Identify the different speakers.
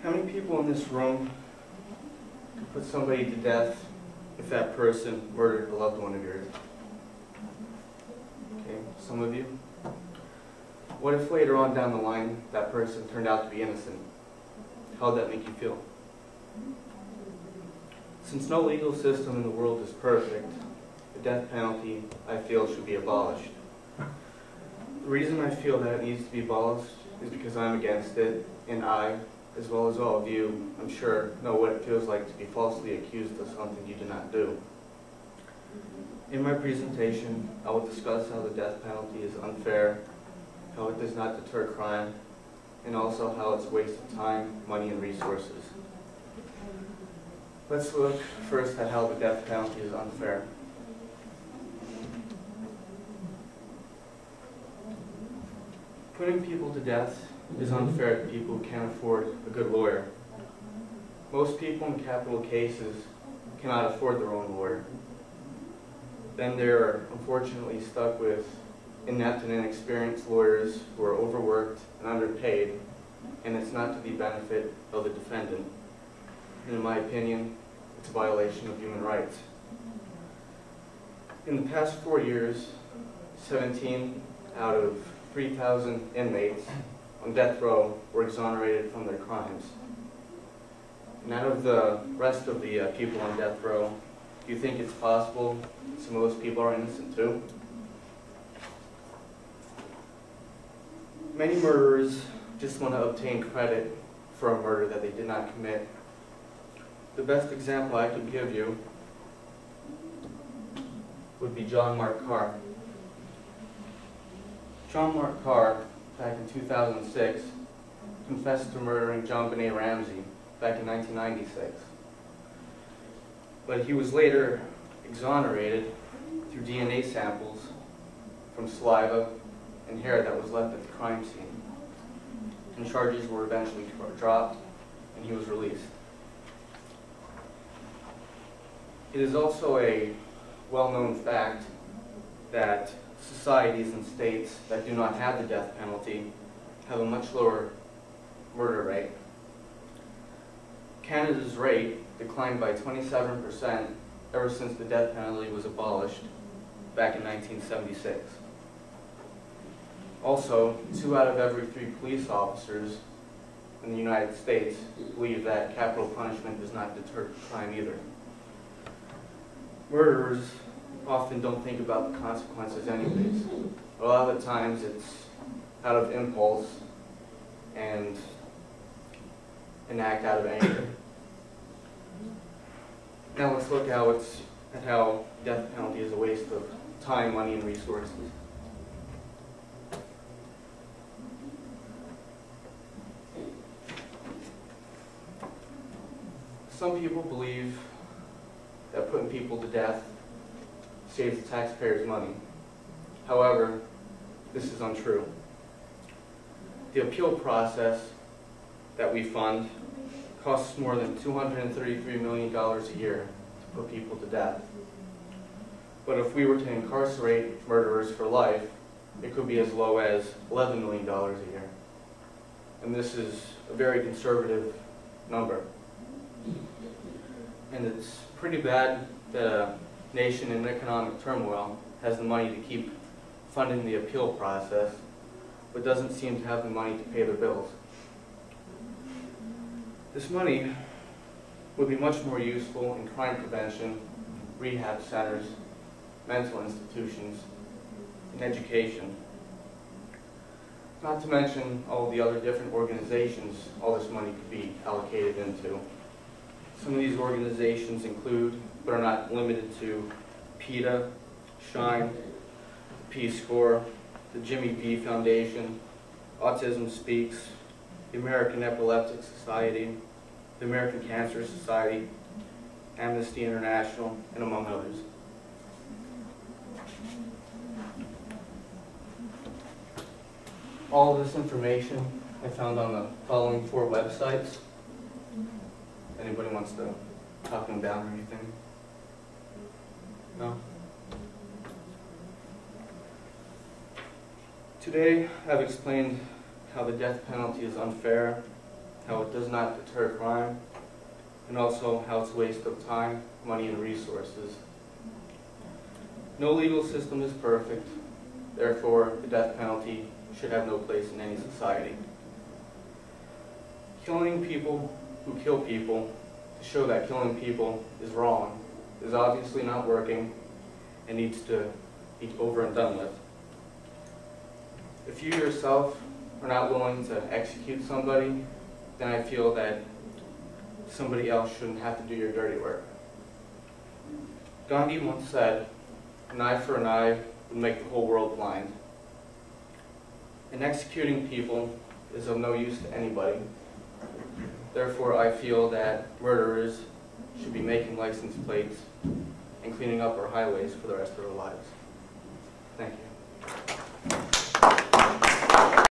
Speaker 1: How many people in this room could put somebody to death if that person murdered a loved one of yours? Okay, some of you. What if later on down the line that person turned out to be innocent? How would that make you feel? Since no legal system in the world is perfect, the death penalty, I feel, should be abolished. The reason I feel that it needs to be abolished is because I'm against it, and I, as well as all of you, I'm sure, know what it feels like to be falsely accused of something you did not do. In my presentation, I will discuss how the death penalty is unfair, how it does not deter crime, and also how it's a waste of time, money, and resources. Let's look first at how the death penalty is unfair. Putting people to death is unfair to people who can't afford a good lawyer. Most people in capital cases cannot afford their own lawyer. Then they're unfortunately stuck with inept and inexperienced lawyers who are overworked and underpaid, and it's not to the benefit of the defendant. And in my opinion, it's a violation of human rights. In the past 4 years, 17 out of 3,000 inmates on death row were exonerated from their crimes. And out of the rest of the people on death row, do you think it's possible some of those people are innocent too? Many murderers just want to obtain credit for a murder that they did not commit. The best example I could give you would be John Mark Carr. John Mark Carr, back in 2006, confessed to murdering John Benet Ramsey back in 1996. But he was later exonerated through DNA samples from saliva and hair that was left at the crime scene. And charges were eventually dropped, and he was released. It is also a well-known fact that societies and states that do not have the death penalty have a much lower murder rate. Canada's rate declined by 27% ever since the death penalty was abolished back in 1976. Also, 2 out of every 3 police officers in the United States believe that capital punishment does not deter crime either. Murderers often don't think about the consequences anyways. A lot of the times it's out of impulse and an act out of anger. Now let's look at how death penalty is a waste of time, money, and resources. Some people believe that putting people to death saves the taxpayers money. However, this is untrue. The appeal process that we fund costs more than $233 million a year to put people to death. But if we were to incarcerate murderers for life, it could be as low as $11 million a year. And this is a very conservative number. And it's pretty bad that a nation in economic turmoil has the money to keep funding the appeal process, but doesn't seem to have the money to pay their bills. This money would be much more useful in crime prevention, rehab centers, mental institutions, and education. Not to mention all the other different organizations all this money could be allocated into. Some of these organizations include, but are not limited to, PETA, SHINE, Peace Corps, the Jimmy B Foundation, Autism Speaks, the American Epileptic Society, the American Cancer Society, Amnesty International, and among others. All of this information I found on the following 4 websites. Anybody wants to talk them down or anything? No? Today I've explained how the death penalty is unfair, how it does not deter crime, and also how it's a waste of time, money, and resources. No legal system is perfect, therefore the death penalty should have no place in any society. Killing people who kill people to show that killing people is wrong is obviously not working and needs to be over and done with. If you yourself are not willing to execute somebody, then I feel that somebody else shouldn't have to do your dirty work. Gandhi once said, "An eye for an eye would make the whole world blind." And executing people is of no use to anybody. Therefore, I feel that murderers should be making license plates and cleaning up our highways for the rest of their lives. Thank you.